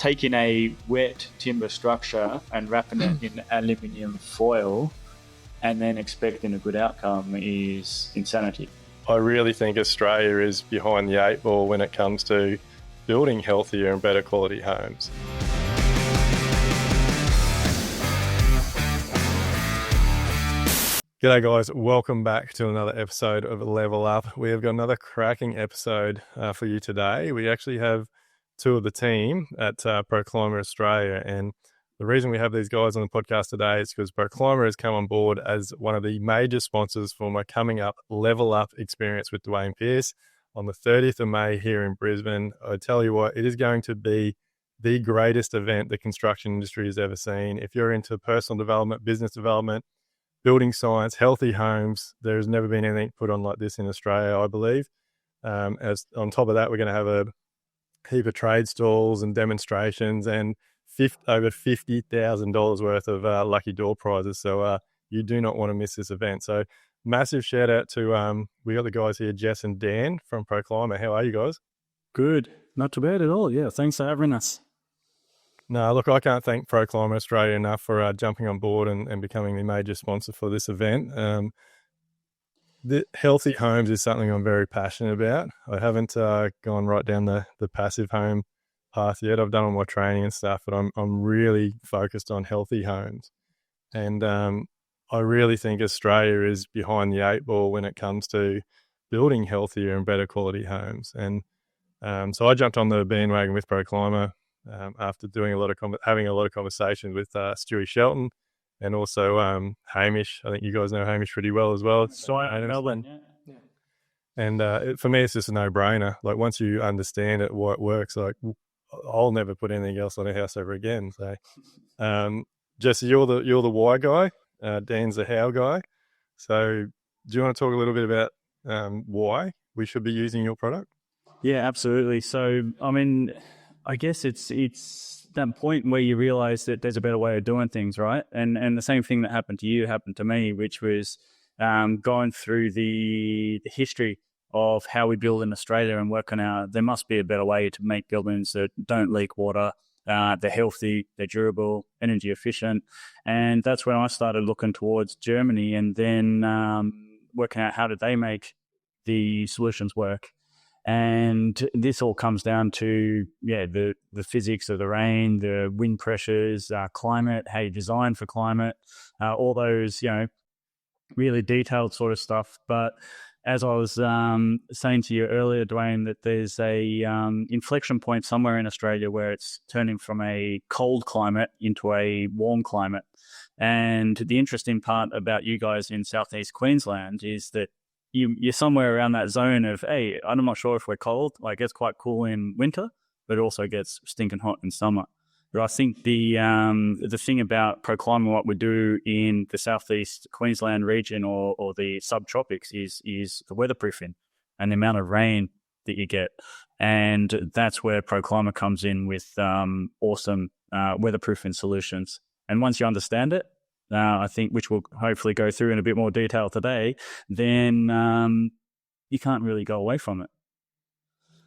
taking a wet timber structure and wrapping it in aluminium foil and then expecting a good outcome is insanity. I really think Australia is behind the eight ball when it comes to building healthier and better quality homes. G'day guys, welcome back to another episode of Level Up. We have got another cracking episode for you today. We actually have two of the team at Pro Clima Australia, and the reason we have these guys on the podcast today is because Pro Clima has come on board as one of the major sponsors for my coming up Level Up experience with Duayne Pearce on the 30th of May here in Brisbane. I tell you what, it is going to be the greatest event the construction industry has ever seen. If you're into personal development, business development, building science, healthy homes, there's never been anything put on like this in Australia, I believe. As on top of that, we're going to have a heap of trade stalls and demonstrations and over $50,000 worth of lucky door prizes. So you do not want to miss this event. So massive shout out to, we got the guys here, Jess and Dan from Pro Clima. How are you guys? Good. Not too bad at all. Yeah. Thanks for having us. No, look, I can't thank Pro Clima Australia enough for jumping on board and becoming the major sponsor for this event. The healthy homes is something I'm very passionate about. I haven't gone right down the passive home path yet. I've done all my training and stuff, but I'm really focused on healthy homes. And I really think Australia is behind the eight ball when it comes to building healthier and better quality homes. And so I jumped on the bandwagon with Pro Clima after doing having a lot of conversations with Stewie Shelton and also Hamish. I think you guys know Hamish pretty well as well. So Melbourne. Yeah. And for me, it's just a no-brainer. Like once you understand it, why it works, like I'll never put anything else on a house ever again. So, Jesse, you're the why guy. Dan's the how guy. So, do you want to talk a little bit about why we should be using your product? Yeah, absolutely. So, I mean, I guess it's that point where you realize that there's a better way of doing things, right? And the same thing that happened to you happened to me, which was going through the history of how we build in Australia and working out there must be a better way to make buildings that don't leak water. They're healthy, they're durable, energy efficient. And that's when I started looking towards Germany and then working out how did they make the solutions work. And this all comes down to, the physics of the rain, the wind pressures, climate, how you design for climate, all those, really detailed sort of stuff. But as I was saying to you earlier, Duayne, that there's a inflection point somewhere in Australia where it's turning from a cold climate into a warm climate. And the interesting part about you guys in southeast Queensland is that you're somewhere around that zone of, hey, I'm not sure if we're cold. Like, it gets quite cool in winter, but it also gets stinking hot in summer. But I think the thing about Pro Clima, what we do in the southeast Queensland region or the subtropics is the weatherproofing and the amount of rain that you get. And that's where Pro Clima comes in with awesome weatherproofing solutions. And once you understand it, I think, which we'll hopefully go through in a bit more detail today, then you can't really go away from it.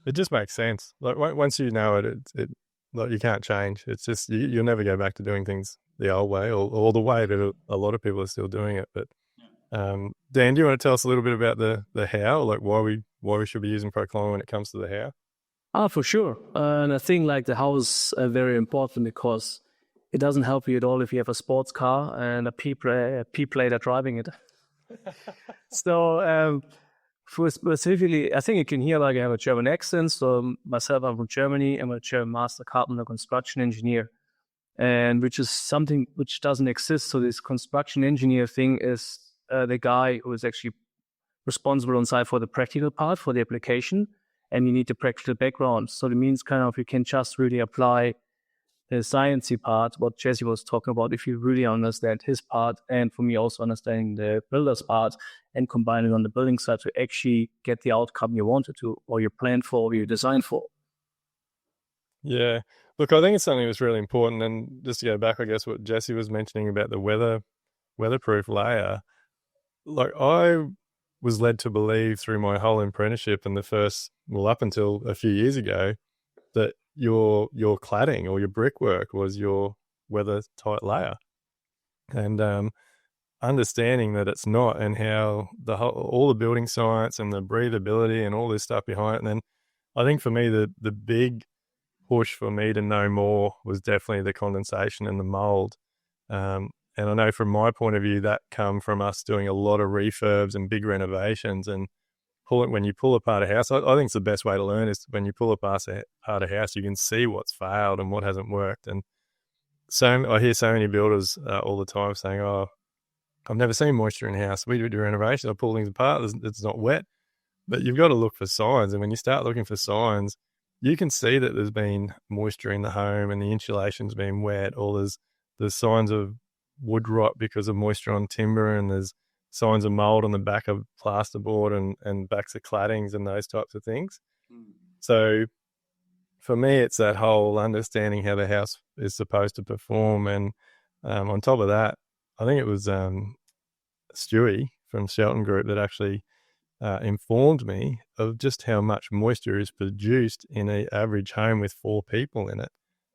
It just makes sense. Like once you know it like you can't change. It's just you'll never go back to doing things the old way or the way that a lot of people are still doing it. But Dan, do you want to tell us a little bit about the how, like why we should be using Pro Clima when it comes to the how? For sure. And I think like the how is very important because it doesn't help you at all if you have a sports car and a P-plater driving it. So for specifically, I think you can hear like I have a German accent. So myself, I'm from Germany. I'm a German master carpenter construction engineer, and which is something which doesn't exist. So this construction engineer thing is the guy who is actually responsible on site for the practical part, for the application, and you need the practical background. So it means kind of you can just really apply the sciencey part, what Jesse was talking about, if you really understand his part, and for me also understanding the builder's part and combine it on the building side to actually get the outcome you wanted to, or you planned for, or you designed for. Yeah. Look, I think it's something that's really important. And just to go back, I guess, what Jesse was mentioning about the weatherproof layer, like I was led to believe through my whole apprenticeship and up until a few years ago, that your cladding or your brickwork was your weather tight layer, and understanding that it's not, and how all the building science and the breathability and all this stuff behind it. And then I think for me, the big push for me to know more was definitely the condensation and the mould. And I know from my point of view, that come from us doing a lot of refurbs and big renovations. And when you pull apart a house, I think it's the best way to learn is when you pull apart a house, you can see what's failed and what hasn't worked. And so I hear so many builders all the time saying, "Oh, I've never seen moisture in a house. We do renovations, I pull things apart, it's not wet." But you've got to look for signs. And when you start looking for signs, you can see that there's been moisture in the home and the insulation's been wet, or there's signs of wood rot because of moisture on timber, and there's signs of mould on the back of plasterboard and backs of claddings and those types of things. So for me, it's that whole understanding how the house is supposed to perform. And on top of that, I think it was Stewie from Shelton Group that actually informed me of just how much moisture is produced in an average home with 4 people in it,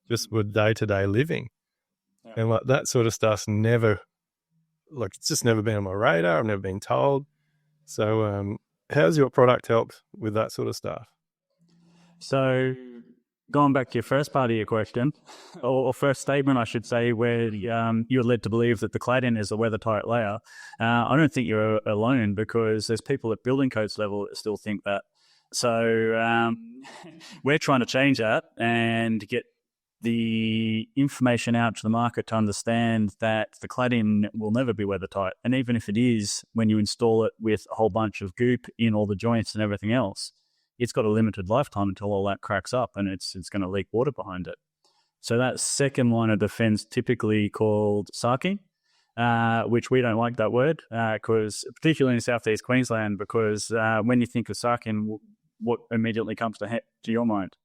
just with day-to-day living. Yeah. And like that sort of stuff's it's just never been on my radar. I've never been told. So how's your product helped with that sort of stuff? So going back to your first part of your question, or first statement, I should say, where you're led to believe that the cladding is a weather-tight layer, I don't think you're alone, because there's people at building codes level that still think that. So we're trying to change that and get the information out to the market to understand that the cladding will never be weather-tight. And even if it is, when you install it with a whole bunch of goop in all the joints and everything else, it's got a limited lifetime until all that cracks up and it's going to leak water behind it. So that second line of defense, typically called sarking, which we don't like that word, because particularly in Southeast Queensland, because when you think of sarking, what immediately comes to your mind?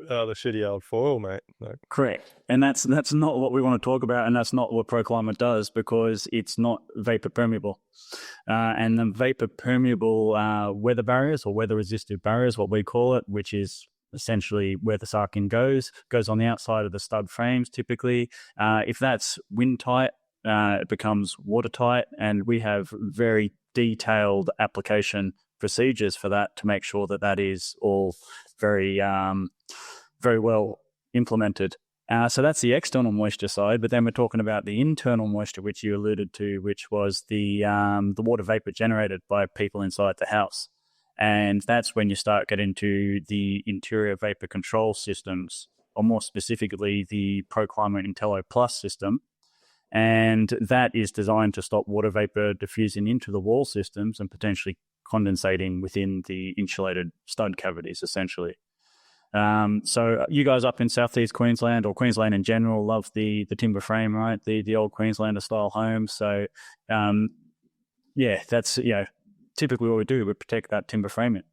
The shitty old foil, mate. No. Correct. And that's not what we want to talk about, and that's not what Pro Clima does, because it's not vapour-permeable. And the vapour-permeable weather barriers, or weather-resistive barriers, what we call it, which is essentially where the sarking goes on the outside of the stud frames typically. If that's wind-tight, it becomes watertight, and we have very detailed application procedures for that to make sure that that is all very well implemented. So that's the external moisture side, but then we're talking about the internal moisture, which you alluded to, which was the water vapor generated by people inside the house. And that's when you start getting to the interior vapor control systems, or more specifically, the Pro Clima Intello Plus system. And that is designed to stop water vapor diffusing into the wall systems and potentially condensating within the insulated stud cavities, essentially. So you guys up in Southeast Queensland, or Queensland in general, love the timber frame, right? The old Queenslander style homes. So, that's, typically what we do. We protect that timber framing.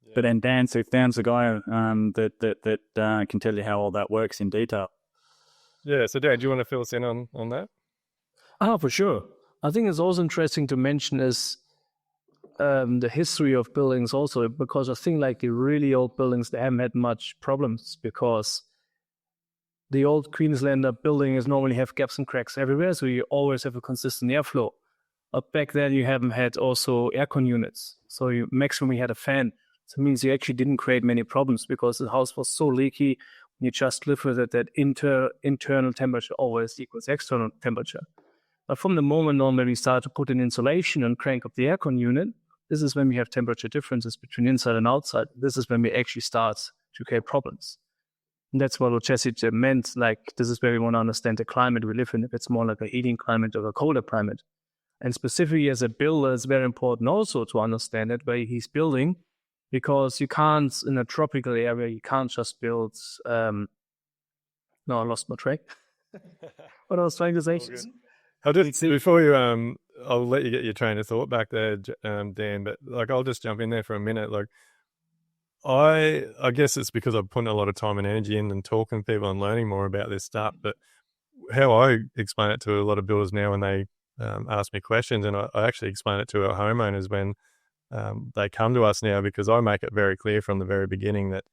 Yeah. But then Dan's the guy that can tell you how all that works in detail. Yeah. So Dan, do you want to fill us in on that? For sure. I think it's also interesting to mention is the history of buildings also, because I think like the really old buildings, they haven't had much problems, because the old Queenslander buildings normally have gaps and cracks everywhere, so you always have a consistent airflow. But back then you haven't had also aircon units, so you maximum you had a fan. So it means you actually didn't create many problems, because the house was so leaky. You just live with it that internal temperature always equals external temperature. But from the moment on when we start to put in insulation and crank up the aircon unit, this is when we have temperature differences between inside and outside. This is when we actually start to create problems. And that's what Jesse meant. Like, this is where we want to understand the climate we live in, if it's more like a heating climate or a colder climate. And specifically as a builder, it's very important also to understand it where he's building, because you can't, in a tropical area, you can't just build, I lost my track. What I was trying to say. Before you, I'll let you get your train of thought back there, Dan, but like, I'll just jump in there for a minute. Like, I guess it's because I'm putting a lot of time and energy in and talking to people and learning more about this stuff. But how I explain it to a lot of builders now when they ask me questions, and I actually explain it to our homeowners when they come to us now, because I make it very clear from the very beginning that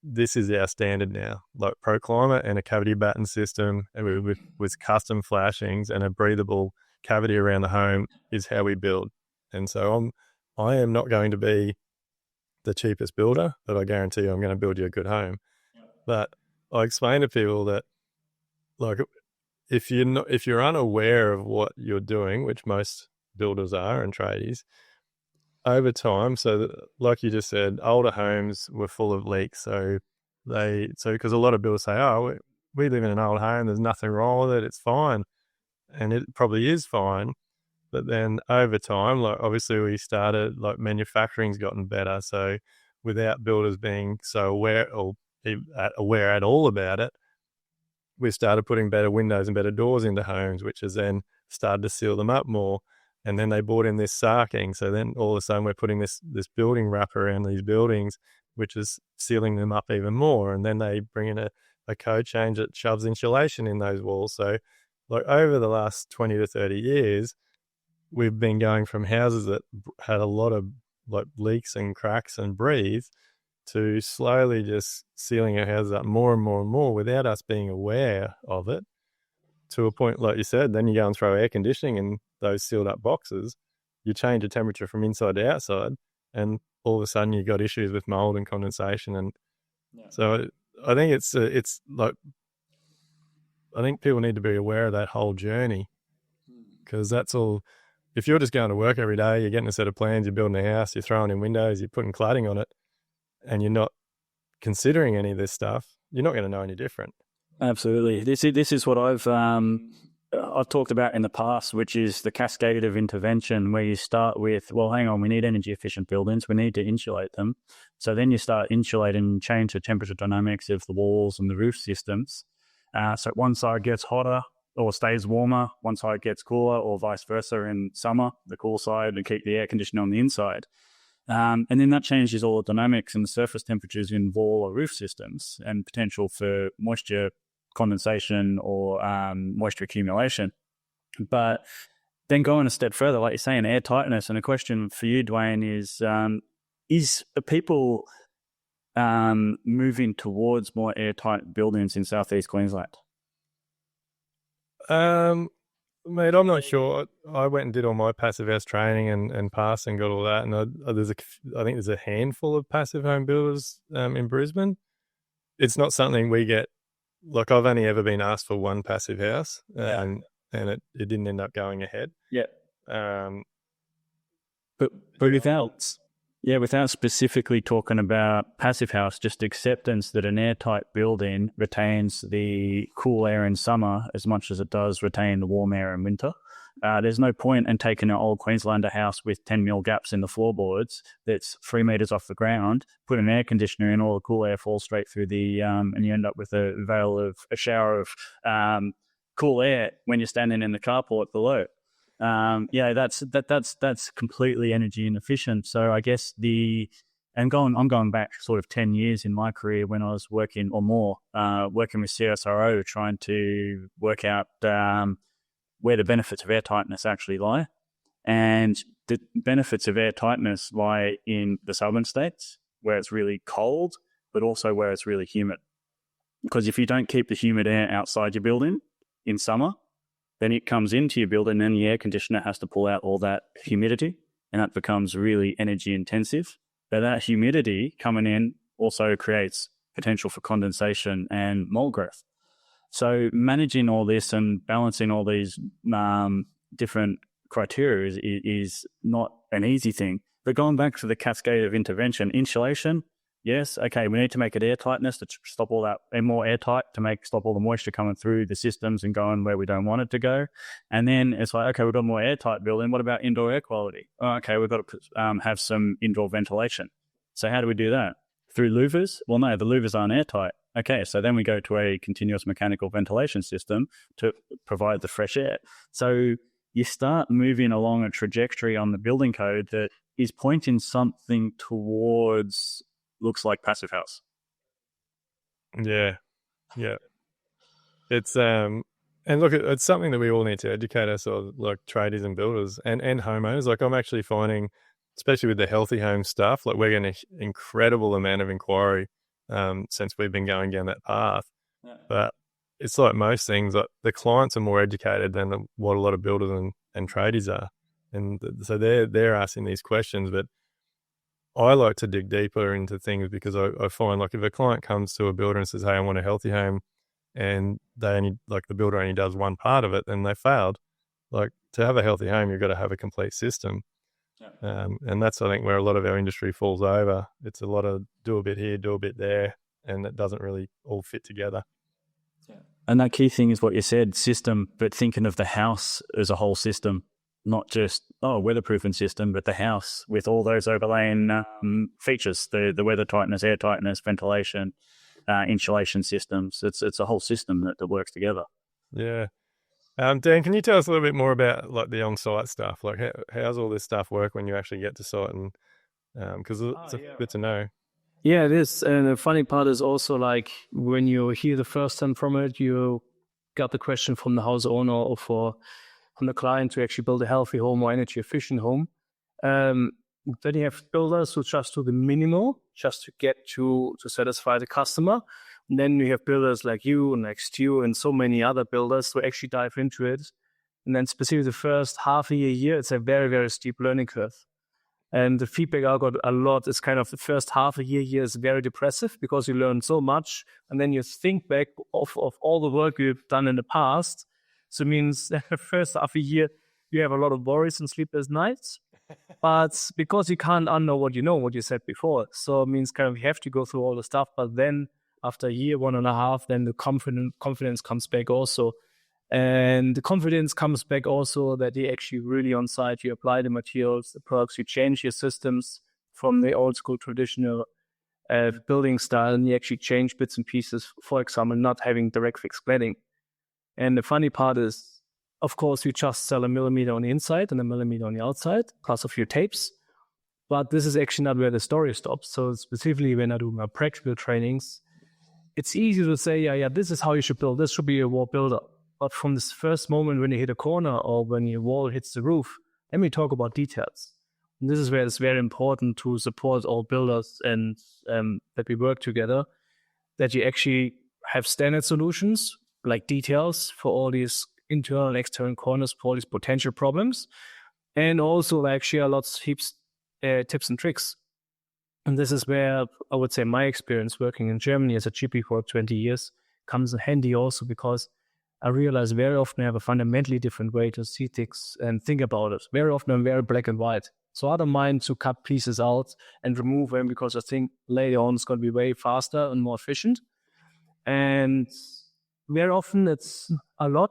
this is our standard now. Like Pro Clima and a cavity batten system and with custom flashings and a breathable cavity around the home is how we build. And so I am not going to be the cheapest builder, but I guarantee you I'm going to build you a good home. But I explain to people that, like, if you're unaware of what you're doing, which most builders are and tradies, over time, like you just said, older homes were full of leaks. So because a lot of builders say, oh, we live in an old home, there's nothing wrong with it, it's fine. And it probably is fine. But then over time, like obviously we started, like manufacturing's gotten better. So without builders being so aware at all about it, we started putting better windows and better doors into homes, which has then started to seal them up more. And then they brought in this sarking. So then all of a sudden we're putting this building wrap around these buildings, which is sealing them up even more. And then they bring in a code change that shoves insulation in those walls. So like over the last 20 to 30 years, we've been going from houses that had a lot of like leaks and cracks and breathe to slowly just sealing our houses up more and more and more without us being aware of it, to a point, like you said, then you go and throw air conditioning in those sealed up boxes, you change the temperature from inside to outside, and all of a sudden you've got issues with mold and condensation. And so I think it's like, I think people need to be aware of that whole journey, because that's all. If you're just going to work every day, you're getting a set of plans, you're building a house, you're throwing in windows, you're putting cladding on it, and you're not considering any of this stuff, you're not going to know any different. Absolutely. This is what I've talked about in the past, which is the cascade of intervention, where you start with, well, hang on, we need energy efficient buildings, we need to insulate them. So then you start insulating and change the temperature dynamics of the walls and the roof systems. So one side gets hotter or stays warmer, one side gets cooler, or vice versa. In summer, the cool side to keep the air conditioner on the inside. And then that changes all the dynamics and the surface temperatures in wall or roof systems, and potential for moisture condensation or moisture accumulation. But then going a step further, like you're saying, air tightness. And a question for you, Duayne, is people moving towards more airtight buildings in southeast Queensland? Mate, I'm not sure. I went and did all my passive house training and passed and got all that. And I think there's a handful of passive home builders in Brisbane. It's not something we get. Like, I've only ever been asked for one passive house, and it didn't end up going ahead. Yeah. But without specifically talking about passive house, just acceptance that an airtight building retains the cool air in summer as much as it does retain the warm air in winter. There's no point in taking an old Queenslander house with 10 mil gaps in the floorboards that's 3 meters off the ground, put an air conditioner in, all the cool air falls straight through the, and you end up with a shower of cool air when you're standing in the carport below. That's completely energy inefficient. So I guess I'm going back sort of 10 years in my career when I was working or more, working with CSRO, trying to work out where the benefits of air tightness actually lie. And the benefits of air tightness lie in the southern states, where it's really cold, but also where it's really humid. Because if you don't keep the humid air outside your building in summer, then it comes into your building and the air conditioner has to pull out all that humidity, and that becomes really energy intensive. But that humidity coming in also creates potential for condensation and mold growth. So managing all this and balancing all these different criteria is not an easy thing. But going back to the cascade of intervention, insulation, yes, okay, we need to make it airtightness to stop all that, and more airtight to stop all the moisture coming through the systems and going where we don't want it to go. And then it's like, okay, we've got a more airtight building. What about indoor air quality? Oh, okay, we've got to have some indoor ventilation. So how do we do that? Through louvers? Well, no, the louvers aren't airtight. Okay, so then we go to a continuous mechanical ventilation system to provide the fresh air. So you start moving along a trajectory on the building code that is pointing something towards looks like passive house. Yeah. It's and look, it's something that we all need to educate ourselves, like tradies and builders and homeowners. Like, I'm actually finding, especially with the healthy home stuff, like we're getting an incredible amount of inquiry since we've been going down that path. But it's like most things, like the clients are more educated than what a lot of builders and tradies are. And so they're asking these questions, but I like to dig deeper into things because I find like if a client comes to a builder and says, hey, I want a healthy home, and the builder only does one part of it, then they failed. Like to have a healthy home, you've got to have a complete system. And that's, I think, where a lot of our industry falls over. It's a lot of do a bit here, do a bit there, and it doesn't really all fit together. And that key thing is what you said, system, but thinking of the house as a whole system, not just, weatherproofing system, but the house with all those overlaying features, the weather tightness, air tightness, ventilation, insulation systems. It's a whole system that works together. Yeah. Dan, can you tell us a little bit more about like the on-site stuff? Like how's all this stuff work when you actually get to site? And because it's good to know. Yeah, it is. And the funny part is also like when you hear the first time from it, you got the question from the house owner or from the client to actually build a healthy home or energy efficient home. Then you have builders who just do the minimal just to get to satisfy the customer. And then you have builders like you and like Stu and so many other builders who actually dive into it. And then specifically the first half a year, it's a very, very steep learning curve. And the feedback I got a lot is kind of the first half a year is very depressive because you learn so much. And then you think back of all the work you've done in the past. So it means that the first half a year, you have a lot of worries and sleepless nights. But because you can't unknow what you said before. So it means kind of you have to go through all the stuff. But then after a year, 1.5, then the confidence comes back also. And the confidence comes back also that you actually really on site, you apply the materials, the products, you change your systems from the old school traditional building style, and you actually change bits and pieces, for example, not having direct fixed cladding. And the funny part is, of course, you just sell 1 millimeter on the inside and 1 millimeter on the outside, plus a few tapes. But this is actually not where the story stops. So specifically when I do my practical trainings, it's easy to say, yeah, this is how you should build. This should be a wall builder. But from this first moment when you hit a corner or when your wall hits the roof, let me talk about details. And this is where it's very important to support all builders and that we work together, that you actually have standard solutions like details for all these internal and external corners, for all these potential problems, and also like share lots of tips and tricks. And this is where I would say my experience working in Germany as a GP for 20 years comes in handy also, because I realize very often I have a fundamentally different way to see things and think about it. Very often I'm very black and white. So I don't mind to cut pieces out and remove them because I think later on it's going to be way faster and more efficient. And very often it's a lot.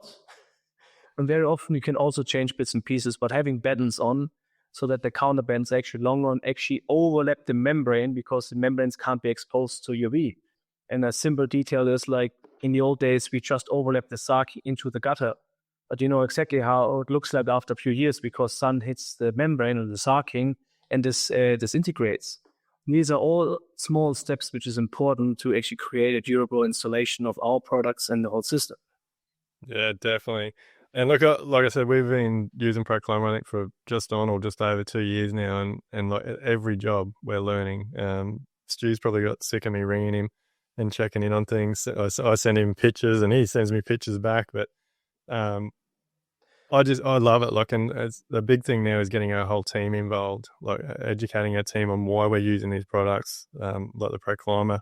And very often you can also change bits and pieces, but having battens on so that the counterbands are actually longer and actually overlap the membrane, because the membranes can't be exposed to UV. And a simple detail is like in the old days, we just overlap the sarking into the gutter. But you know exactly how it looks like after a few years because sun hits the membrane or the sarking and this disintegrates. These are all small steps which is important to actually create a durable installation of our products and the whole system. Yeah, definitely. And look, like I said, we've been using Pro Clima, I think, for just over 2 years now, and like at every job we're learning. Stu's probably got sick of me ringing him and checking in on things. I send him pictures and he sends me pictures back. But I love it. Like, and it's, the big thing now is getting our whole team involved, like educating our team on why we're using these products, like the Pro Clima.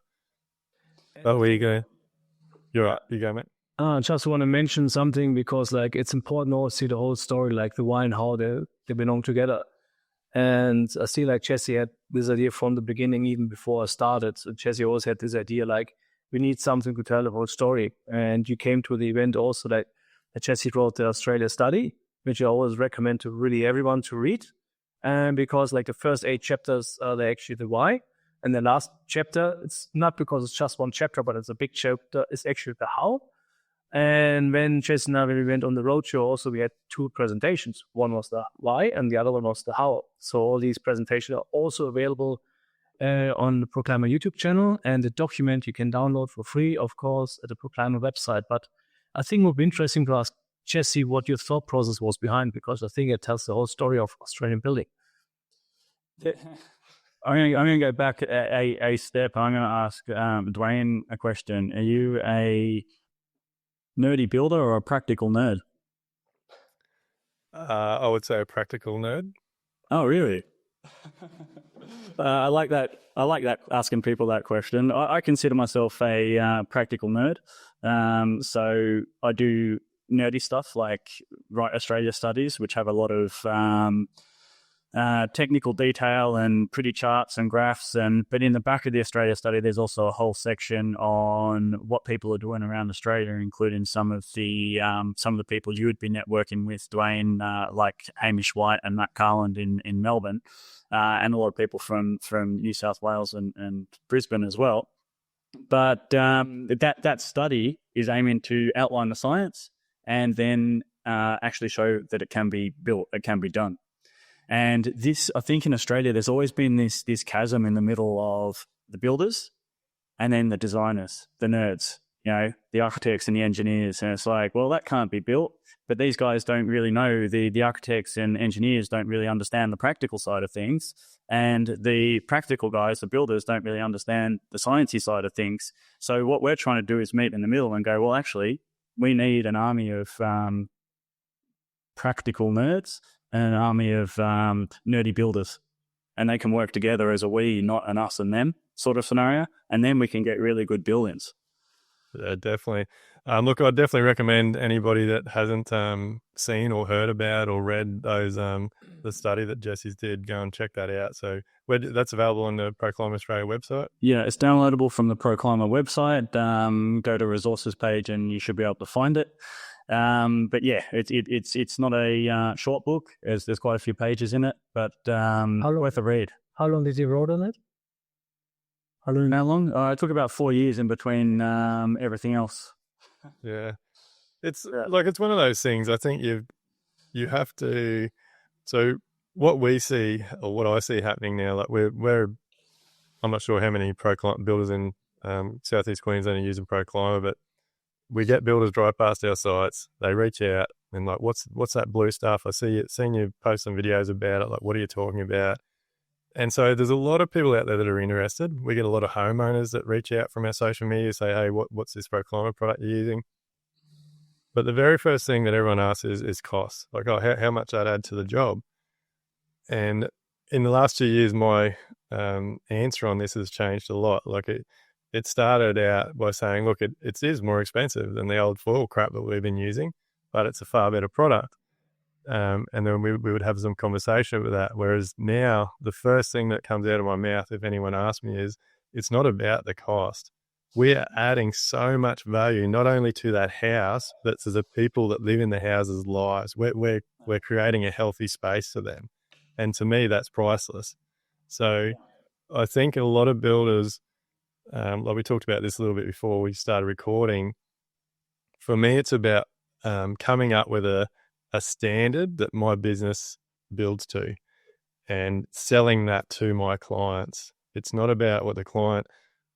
Oh, where you go? You're right. You go, mate. I just want to mention something because like it's important to see the whole story, like the why and how they belong together. And I see like Jesse had this idea from the beginning, even before I started. So Jesse always had this idea like we need something to tell the whole story. And you came to the event also that Jesse wrote the Australia study, which I always recommend to really everyone to read. And because like the first 8 chapters are actually the why. And the last chapter, it's not because it's just one chapter, but it's a big chapter, it's actually the how. And when Jesse and I, when we went on the roadshow, also we had 2 presentations. One was the why and the other one was the how. So all these presentations are also available on the Pro Clima YouTube channel, and the document you can download for free, of course, at the Pro Clima website. But I think it would be interesting to ask Jesse what your thought process was behind, because I think it tells the whole story of Australian building. I'm going to go back a step. I'm going to ask Duayne a question. Are you a nerdy builder or a practical nerd? I would say a practical nerd. Oh, really? I like that. I like that, asking people that question. I consider myself a practical nerd. So I do nerdy stuff like write Australia studies, which have a lot of technical detail and pretty charts and graphs. But in the back of the Australia study, there's also a whole section on what people are doing around Australia, including some of the people you would be networking with, Duayne, like Hamish White and Matt Carland in Melbourne, and a lot of people from New South Wales and Brisbane as well. But that study is aiming to outline the science and then actually show that it can be built, it can be done. And this, I think in Australia, there's always been this chasm in the middle of the builders and then the designers, the nerds, the architects and the engineers. And it's like, well, that can't be built. But these guys don't really know, the architects and engineers don't really understand the practical side of things. And the practical guys, the builders, don't really understand the sciencey side of things. So what we're trying to do is meet in the middle and go, well, actually, we need an army of practical nerds and an army of nerdy builders, and they can work together as a we, not an us and them sort of scenario, and then we can get really good buildings. Definitely. Look, I'd definitely recommend anybody that hasn't seen or heard about or read those the study that Jesse's did, go and check that out. So that's available on the Pro Clima Australia website. Yeah, it's downloadable from the Pro Clima website. Go to resources page and you should be able to find it. But yeah, it's not a short book. There's quite a few pages in it, but worth a read. How long did you write on it? How long? It took about 4 years in between everything else. Yeah, it's one of those things. I think you have to. So what we see, or what I see happening now, like we're I'm not sure how many Pro Clima builders in Southeast Queensland are using Pro Clima, but we get builders drive past our sites. They reach out and like, what's that blue stuff? Seen you post some videos about it. Like, what are you talking about? And so there's a lot of people out there that are interested. We get a lot of homeowners that reach out from our social media, say, hey, what's this Pro Clima product you're using? But the very first thing that everyone asks is cost. Like, oh, how much that add to the job? And in the last 2 years, my answer on this has changed a lot. Like it started out by saying, look, it is more expensive than the old foil crap that we've been using, but it's a far better product. And then we would have some conversation with that. Whereas now the first thing that comes out of my mouth, if anyone asks me, is it's not about the cost. We are adding so much value, not only to that house, but to the people that live in the houses' lives. We're creating a healthy space for them. And to me, that's priceless. So I think a lot of builders, like we talked about this a little bit before we started recording, for me, it's about coming up with a standard that my business builds to and selling that to my clients. It's not about what the client,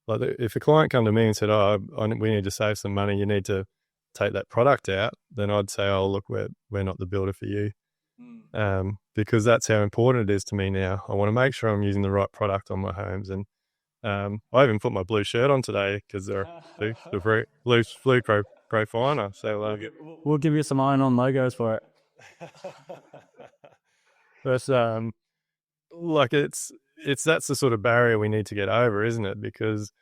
like if a client come to me and said, oh, we need to save some money, you need to take that product out, then I'd say, oh, look, we're not the builder for you. Because that's how important it is to me now. I want to make sure I'm using the right product on my homes. And I even put my blue shirt on today because they're the blue Pro Finer. So we'll give you some iron-on logos for it. But like it's that's the sort of barrier we need to get over, isn't it? Because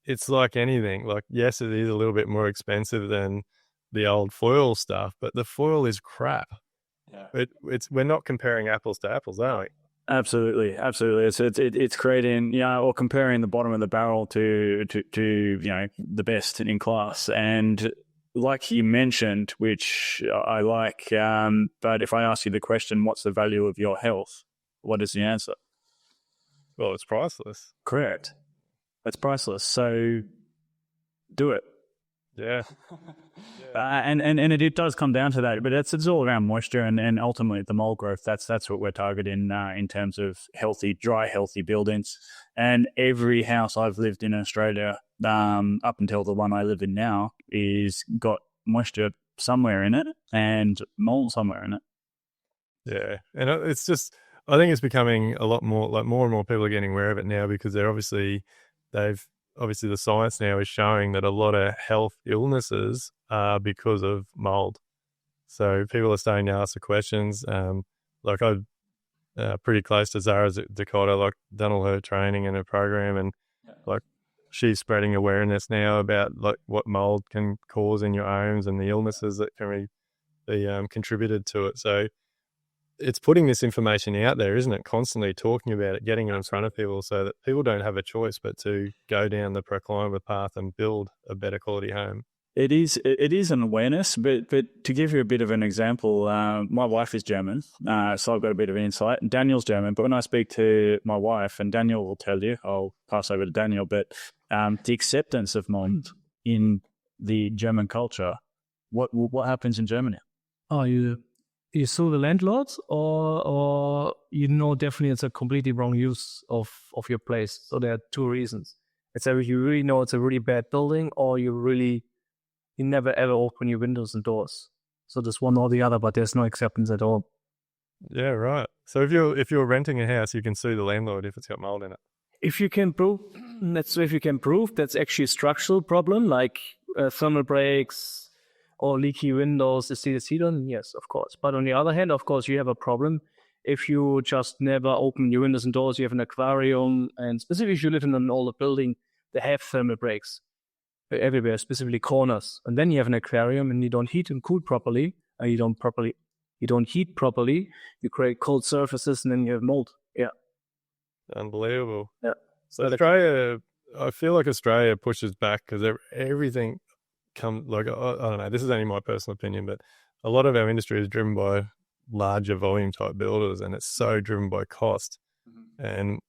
it's like anything. Like, yes, it is a little bit more expensive than the old foil stuff, but the foil is crap. Yeah. We're not comparing apples to apples, are we? Absolutely. It's creating, or comparing the bottom of the barrel to the best in class. And like you mentioned, which I like, but if I ask you the question, what's the value of your health? What is the answer? Well, it's priceless. Correct. It's priceless. So do it. Yeah. And it does come down to that, but it's all around moisture and ultimately the mold growth. That's what we're targeting in terms of dry, healthy buildings. And every house I've lived in Australia, up until the one I live in now, is got moisture somewhere in it and mold somewhere in it. Yeah, and it's just, I think it's becoming a lot more, like more and more people are getting aware of it now because obviously the science now is showing that a lot of health illnesses are because of mold. So people are starting to ask the questions. Like I'm pretty close to Zara Dakota, like done all her training and her program, and like she's spreading awareness now about like what mold can cause in your homes and the illnesses that can be contributed to it. So it's putting this information out there, isn't it? Constantly talking about it, getting it in front of people so that people don't have a choice but to go down the Pro Clima path and build a better quality home. It is an awareness, but to give you a bit of an example, my wife is German, so I've got a bit of insight. Daniel's German, but when I speak to my wife, and Daniel will tell you, I'll pass over to Daniel, but the acceptance of mold in the German culture, what happens in Germany? Oh, you sue the landlords, or definitely it's a completely wrong use of your place. So there are two reasons. It's either you really know it's a really bad building, or you never ever open your windows and doors. So there's one or the other, but there's no acceptance at all. Yeah, right. So if you're renting a house, you can sue the landlord if it's got mold in it. If you can prove that's actually a structural problem, like thermal breaks or leaky windows, is heat on? Yes, of course. But on the other hand, of course, you have a problem if you just never open your windows and doors. You have an aquarium, and specifically if you live in an older building, they have thermal breaks everywhere, specifically corners. And then you have an aquarium, and you don't heat and cool properly, and you don't heat properly. You create cold surfaces, and then you have mold. Yeah, unbelievable. Yeah. So Australia, I feel like Australia pushes back because everything comes like, I don't know, this is only my personal opinion, but a lot of our industry is driven by larger volume type builders, and it's so driven by cost. Mm-hmm. And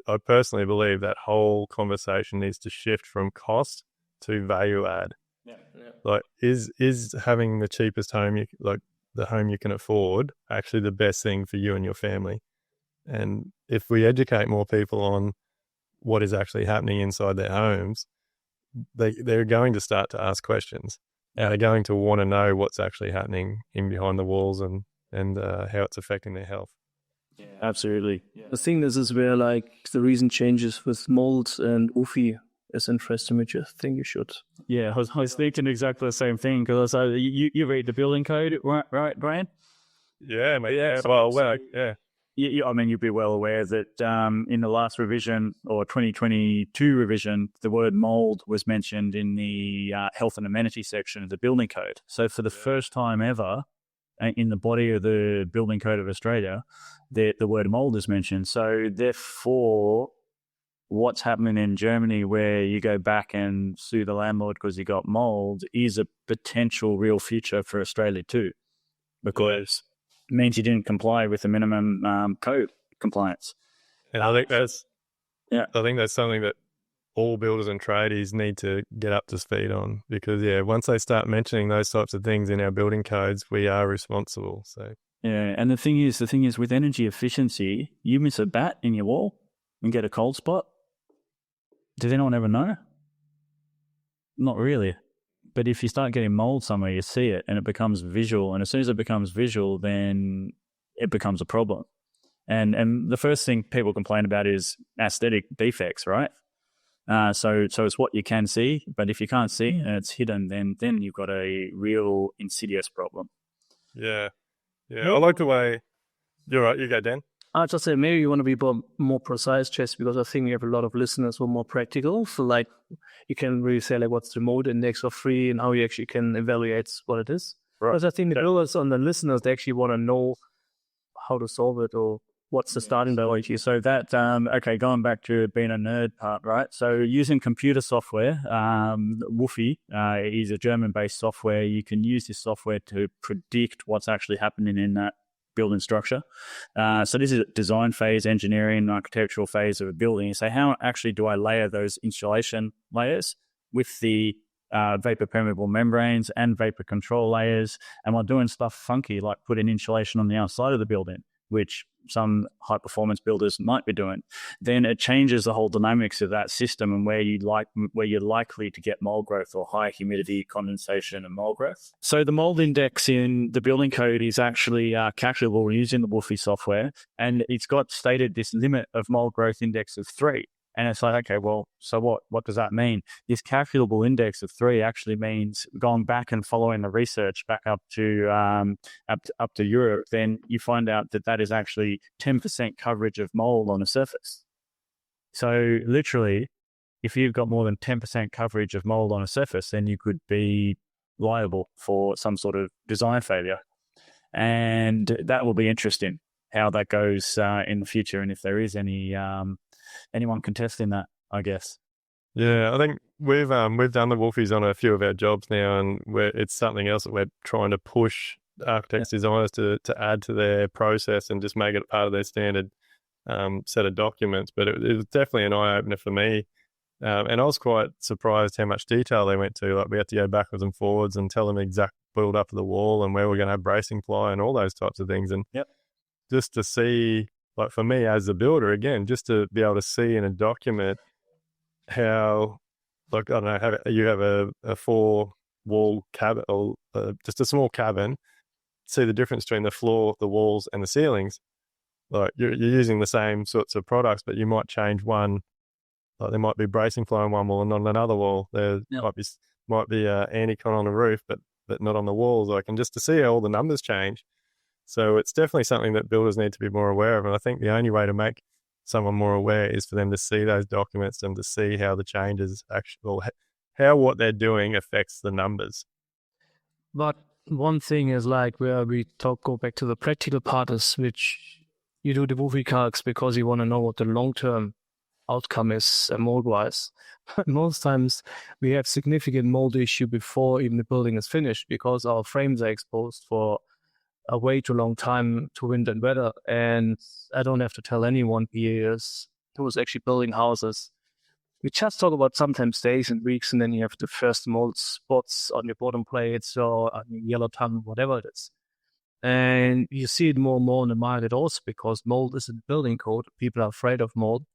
I personally believe that whole conversation needs to shift from cost to value add. Yeah. Like is having the cheapest home, the home you can afford, actually the best thing for you and your family? And if we educate more people on what is actually happening inside their homes, they're going to start to ask questions. And they're going to want to know what's actually happening in behind the walls and how it's affecting their health. Yeah, absolutely. Yeah. The thing is where like the recent changes with mold and UFI is interesting, which I think you should. Yeah, I was thinking exactly the same thing, because you read the building code, right, Brian? Yeah, mate. Yeah. Yeah. I mean, you'd be well aware that in the last revision, or 2022 revision, the word mold was mentioned in the health and amenity section of the building code. So for the first time ever in the body of the building code of Australia, the word mold is mentioned. So therefore, what's happening in Germany, where you go back and sue the landlord because you got mold, is a potential real future for Australia too, because it means you didn't comply with the minimum code compliance. And I think that's something that all builders and tradies need to get up to speed on, because once they start mentioning those types of things in our building codes, we are responsible. So and the thing is with energy efficiency, you miss a bat in your wall and get a cold spot. Does anyone ever know? Not really. But if you start getting mold somewhere, you see it and it becomes visual. And as soon as it becomes visual, then it becomes a problem. And the first thing people complain about is aesthetic defects, right? So it's what you can see. But if you can't see and it's hidden, then you've got a real insidious problem. Yeah. I like the way... You're right. You go, Dan. I just say maybe you want to be more precise, Jess, because I think we have a lot of listeners who are more practical. So like you can really say like what's the mold index of 3 and how you actually can evaluate what it is. Right. Because I think the builders and the listeners, they actually want to know how to solve it or what's the starting value. So that, going back to being a nerd part, right? So using computer software, Woofy is a German-based software. You can use this software to predict what's actually happening in that building structure. So this is design phase, engineering, architectural phase of a building. So how actually do I layer those insulation layers with the vapor-permeable membranes and vapor control layers? Am I doing stuff funky, like putting insulation on the outside of the building? which some high performance builders might be doing, then it changes the whole dynamics of that system and where you're likely to get mold growth or high humidity, condensation, and mold growth. So the mold index in the building code is actually calculable using the Woofy software, and it's got stated this limit of mold growth index of 3. And it's like, okay, well, so what? What does that mean? This calculable index of 3 actually means going back and following the research back up to Europe. Then you find out that is actually 10% coverage of mold on a surface. So literally, if you've got more than 10% coverage of mold on a surface, then you could be liable for some sort of design failure, and that will be interesting how that goes in the future, and if there is anyone contesting that, I guess. Yeah, I think we've done the Wolfies on a few of our jobs now, and it's something else that we're trying to push architects, designers to add to their process and just make it part of their standard set of documents. But it was definitely an eye-opener for me. And I was quite surprised how much detail they went to. Like, we had to go backwards and forwards and tell them the exact build up of the wall and where we're going to have bracing ply and all those types of things. And just to see, like, for me as a builder, again, just to be able to see in a document how, like, I don't know, how you have a 4-wall cabin or just a small cabin, see the difference between the floor, the walls, and the ceilings. Like, you're using the same sorts of products, but you might change one. Like, there might be bracing ply on one wall and not on another wall. There might be anti-con on the roof, but not on the walls. Like, and just to see how all the numbers change. So it's definitely something that builders need to be more aware of. And I think the only way to make someone more aware is for them to see those documents and to see how the changes actually, how what they're doing affects the numbers. But one thing is, like, where we go back to the practical part, is which you do the Woofy calcs because you want to know what the long-term outcome is mold-wise. Most times we have significant mold issue before even the building is finished because our frames are exposed for a way too long time to wind and weather. And I don't have to tell anyone here who's actually building houses. We just talk about sometimes days and weeks, and then you have the first mold spots on your bottom plates or on your yellow tongue, whatever it is. And you see it more and more in the market also because mold is a building code. People are afraid of mold.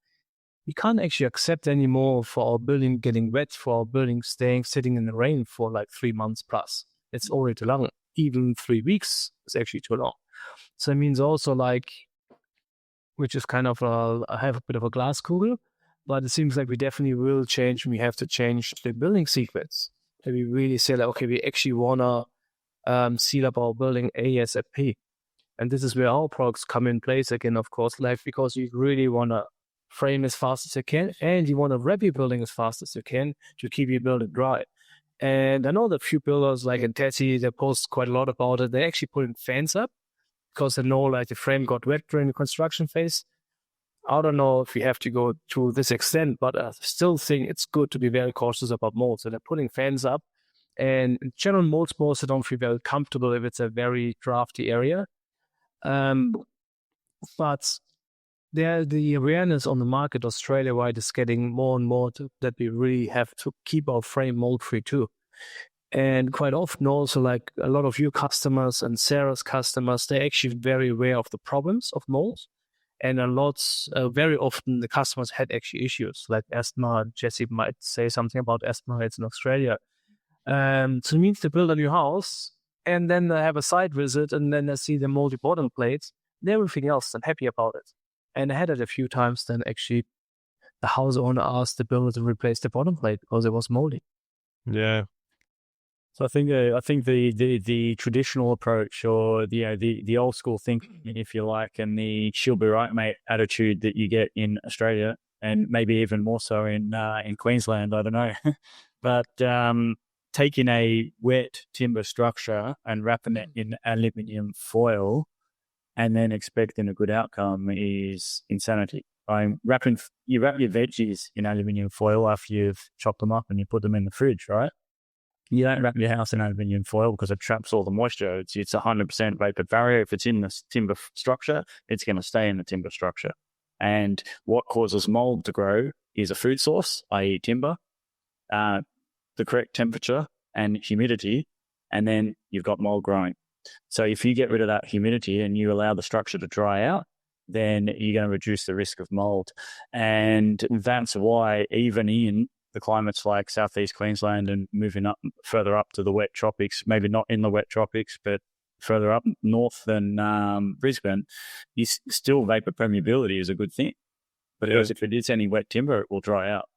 We can't actually accept anymore for our building getting wet, for our building sitting in the rain for like 3 months plus. It's already too long. Even 3 weeks is actually too long. So it means also, like, which is kind of I have a bit of a glass kugel, but it seems like we definitely will change. We have to change the building sequence. And we really say, like, okay, we actually want to seal up our building ASAP. And this is where our products come in place again, of course, like, because you really want to frame as fast as you can, and you want to wrap your building as fast as you can to keep your building dry. And I know that few builders, like in Tessie, they post quite a lot about it. They actually put in fans up because they know, like, the frame got wet during the construction phase. I don't know if you have to go to this extent, but I still think it's good to be very cautious about mold. So they're putting fans up, and in general, mold spores, I don't feel very comfortable if it's a very drafty area. But the awareness on the market Australia-wide is getting more and more that we really have to keep our frame mold-free too. And quite often also, like, a lot of your customers and Sarah's customers, they're actually very aware of the problems of mold. And very often the customers had actually issues like asthma. Jesse might say something about asthma rates in Australia. So it means they build a new house and then they have a site visit and then they see the moldy bottom plates and everything else and happy about it. And I had it a few times. Then actually, the house owner asked the builder to replace the bottom plate because it was moldy. Yeah. So I think the traditional approach, or the old school thinking, if you like, and the "she'll be right, mate" attitude that you get in Australia, and maybe even more so in Queensland, I don't know, but taking a wet timber structure and wrapping it in aluminium foil and then expecting a good outcome is insanity. You wrap your veggies in aluminium foil after you've chopped them up and you put them in the fridge, right? You don't wrap your house in aluminium foil because it traps all the moisture. It's 100% vapor barrier. If it's in the timber structure, it's going to stay in the timber structure. And what causes mold to grow is a food source, i.e. timber, the correct temperature and humidity, and then you've got mold growing. So if you get rid of that humidity and you allow the structure to dry out, then you're going to reduce the risk of mold. And that's why even in the climates like Southeast Queensland and moving up further up to the wet tropics, maybe not in the wet tropics, but further up north than Brisbane, still vapor permeability is a good thing. Because if it is any wet timber, it will dry out.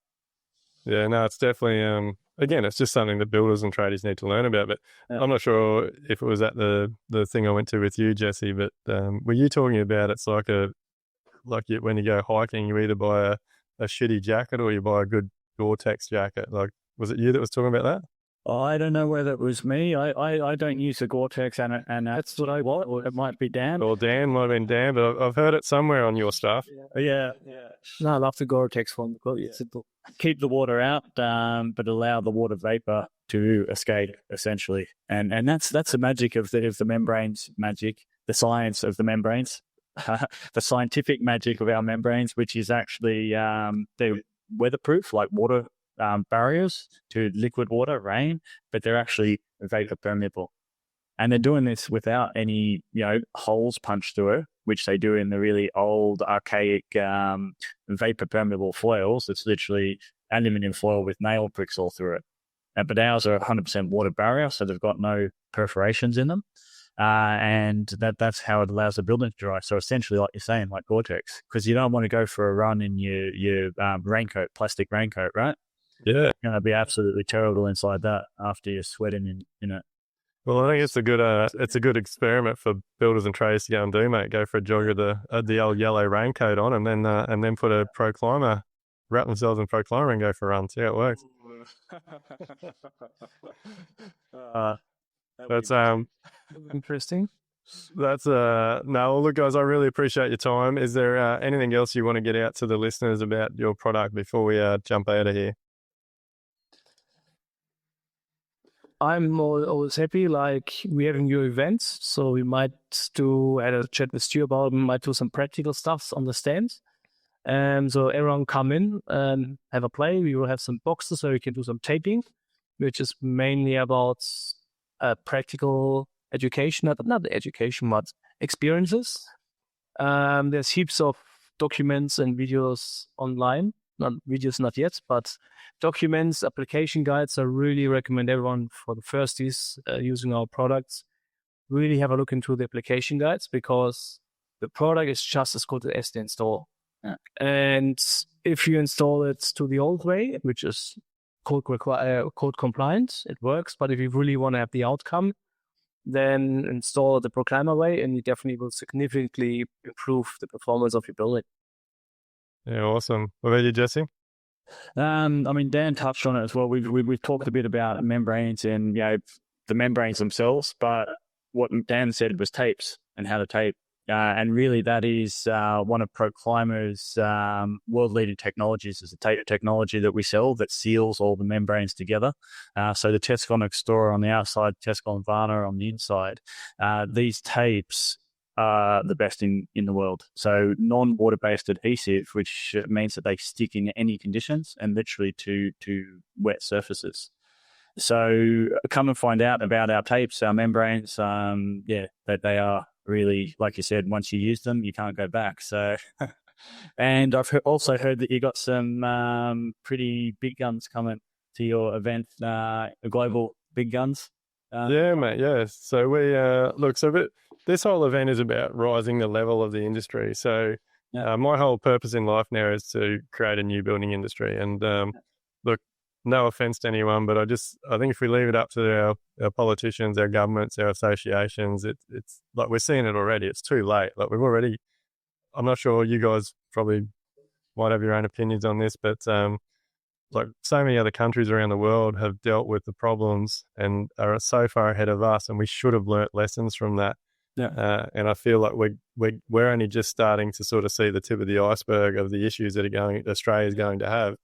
Yeah, no, it's definitely, again, it's just something that builders and tradies need to learn about. But I'm not sure if it was at the thing I went to with you, Jesse, but were you talking about it's like when you go hiking, you either buy a shitty jacket or you buy a good Gore-Tex jacket? Like, was it you that was talking about that? I don't know whether it was me. I don't use the Gore-Tex and that's what I want. Or it might be Dan. Or Dan, might have been Dan, but I've heard it somewhere on your stuff. Yeah. No, I love the Gore-Tex one because it's simple. Keep the water out, but allow the water vapor to escape, essentially. And that's the magic of the membranes magic, the science of the membranes, the scientific magic of our membranes, which is actually they're weatherproof, like water barriers to liquid water, rain, but they're actually vapor permeable. And they're doing this without any, holes punched through it, which they do in the really old, archaic vapor permeable foils. It's literally aluminium foil with nail pricks all through it. But ours are 100% water barrier, so they've got no perforations in them. And that's how it allows the building to dry. So essentially, like you're saying, like Gore-Tex, because you don't want to go for a run in your raincoat, plastic raincoat, right? Yeah. It's going to be absolutely terrible inside that after you're sweating in it. Well, I think it's a good experiment for builders and trades to go and do, mate. Go for a jog with the old yellow raincoat on, and then put a Pro Clima, wrap themselves in Pro Clima and go for a run. See how it works. That's Interesting. That's no. Well, look, guys, I really appreciate your time. Is there anything else you want to get out to the listeners about your product before we jump out of here? I'm always happy. Like, we have new events, so we might had a chat with Stu about them, might do some practical stuff on the stands. So everyone come in and have a play. We will have some boxes so we can do some taping, which is mainly about practical education, not education, but experiences. There's heaps of documents and videos online. Not videos, not yet, but documents, application guides. I really recommend everyone for the firsties using our products, really have a look into the application guides, because the product is just as good as the install. Yeah. And if you install it to the old way, which is code compliant, it works. But if you really want to have the outcome, then install the Pro Clima way, and you definitely will significantly improve the performance of your building. Yeah, awesome. What about you, Jesse? Dan touched on it as well. We've talked a bit about membranes and the membranes themselves, but what Dan said was tapes and how to tape. And really, that is one of Pro Clima's world-leading technologies. Is a tape technology that we sell that seals all the membranes together. So the Tescon Explorer on the outside, Tescon Varna on the inside. These tapes are the best in the world. So non-water-based adhesive, which means that they stick in any conditions and literally to wet surfaces. So come and find out about our tapes, our membranes. That they are really, like you said, once you use them, you can't go back. So, and I've also heard that you got some pretty big guns coming to your event, global big guns. Yeah, mate. Yeah. So we this whole event is about rising the level of the industry. So my whole purpose in life now is to create a new building industry. And look, no offense to anyone, but I think if we leave it up to our politicians, our governments, our associations, it's like we're seeing it already. It's too late. Like I'm not sure, you guys probably might have your own opinions on this, but like so many other countries around the world have dealt with the problems and are so far ahead of us, and we should have learnt lessons from that. Yeah. And I feel like we're only just starting to sort of see the tip of the iceberg of the issues that Australia's going to have.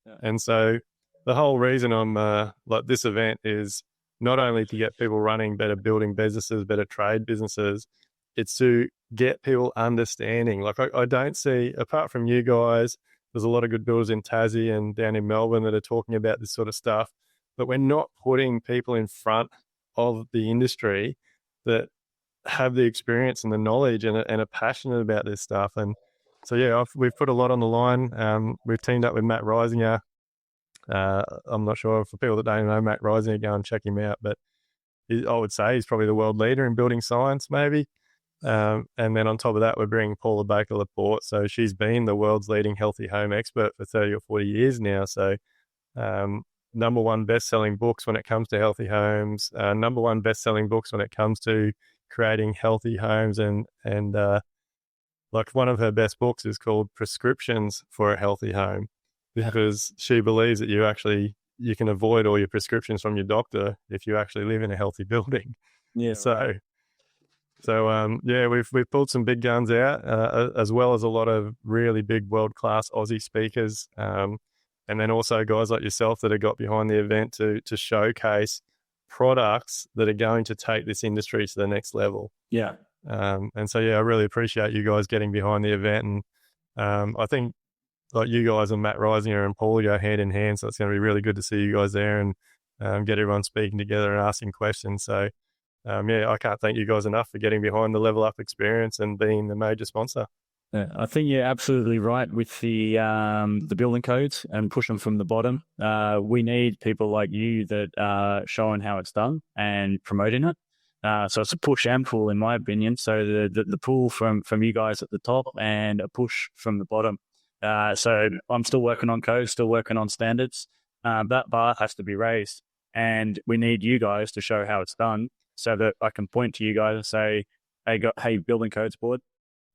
Yeah. And so the whole reason I'm like this event is not only to get people running better building businesses, better trade businesses, it's to get people understanding. Like I don't see, apart from you guys, there's a lot of good builders in Tassie and down in Melbourne that are talking about this sort of stuff, but we're not putting people in front of the industry that have the experience and the knowledge and are passionate about this stuff. And so, yeah, we've put a lot on the line. We've teamed up with Matt Risinger. I'm not sure, for people that don't know Matt Risinger, go and check him out. But I would say he's probably the world leader in building science, maybe. And then on top of that, we're bringing Paula Baker-Laporte. So she's been the world's leading healthy home expert for 30 or 40 years now. So number one best-selling books when it comes to healthy homes, number one best-selling books when it comes to creating healthy homes. And like one of her best books is called Prescriptions for a Healthy Home, because she believes that you can avoid all your prescriptions from your doctor if you actually live in a healthy building. Yeah. So yeah, we've pulled some big guns out, as well as a lot of really big world-class Aussie speakers, and then also guys like yourself that have got behind the event to showcase products that are going to take this industry to the next level. Yeah. And so, yeah, I really appreciate you guys getting behind the event. And I think like you guys and Matt Risinger and Paul go hand in hand. So it's going to be really good to see you guys there and get everyone speaking together and asking questions. So, yeah, I can't thank you guys enough for getting behind the Level Up experience and being the major sponsor. Yeah, I think you're absolutely right with the building codes and push them from the bottom. We need people like you that are showing how it's done and promoting it. So it's a push and pull, in my opinion. So the pull from you guys at the top and a push from the bottom. So I'm still working on codes, still working on standards. That bar has to be raised, and we need you guys to show how it's done so that I can point to you guys and say, hey, building codes board,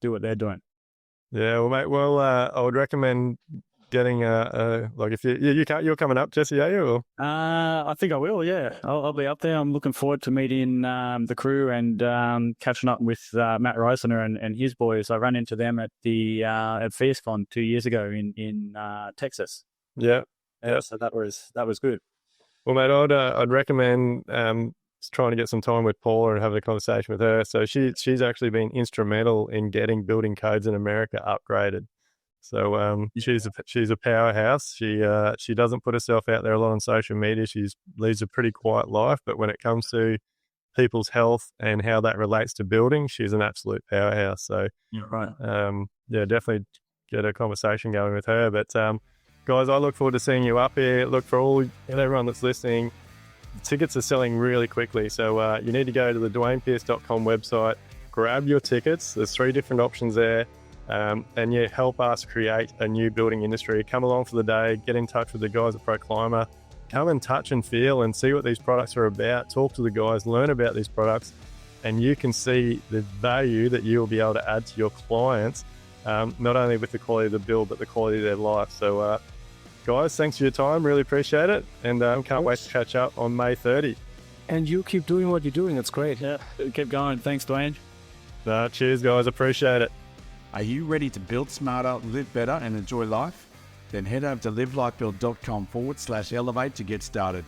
do what they're doing. Yeah, well, mate. Well, I would recommend getting like if you're coming up, Jesse, are you? Or? I think I will. Yeah, I'll be up there. I'm looking forward to meeting the crew and catching up with Matt Risinger and his boys. I ran into them at the at FierceCon 2 years ago in Texas. Yeah. So that was good. Well, mate, I'd recommend trying to get some time with Paula and having a conversation with her. So she's actually been instrumental in getting building codes in America upgraded. So she's a powerhouse. She doesn't put herself out there a lot on social media. She leads a pretty quiet life, but when it comes to people's health and how that relates to building, she's an absolute powerhouse. So yeah, right. Yeah, definitely get a conversation going with her. But guys, I look forward to seeing you up here. Look, for everyone that's listening, the tickets are selling really quickly. So you need to go to the DuaynePearce.com website, grab your tickets. There's 3 different options there. And yeah, help us create a new building industry. Come along for the day, get in touch with the guys at Pro Clima, come and touch and feel and see what these products are about, talk to the guys, learn about these products, and you can see the value that you'll be able to add to your clients, not only with the quality of the build, but the quality of their life. So guys, thanks for your time, really appreciate it, and can't wait to catch up on May 30. And you keep doing what you're doing, it's great. Yeah, keep going. Thanks, Duayne. Cheers guys, appreciate it. Are you ready to build smarter, live better, and enjoy life? Then head over to livelifebuild.com/elevate to get started.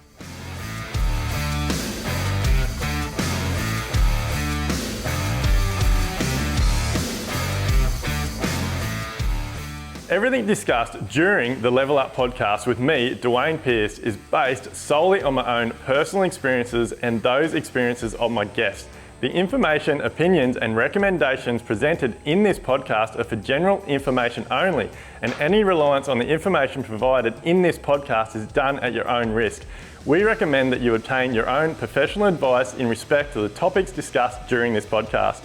Everything discussed during the Level Up podcast with me, Duayne Pearce, is based solely on my own personal experiences and those experiences of my guests. The information, opinions, and recommendations presented in this podcast are for general information only, and any reliance on the information provided in this podcast is done at your own risk. We recommend that you obtain your own professional advice in respect to the topics discussed during this podcast.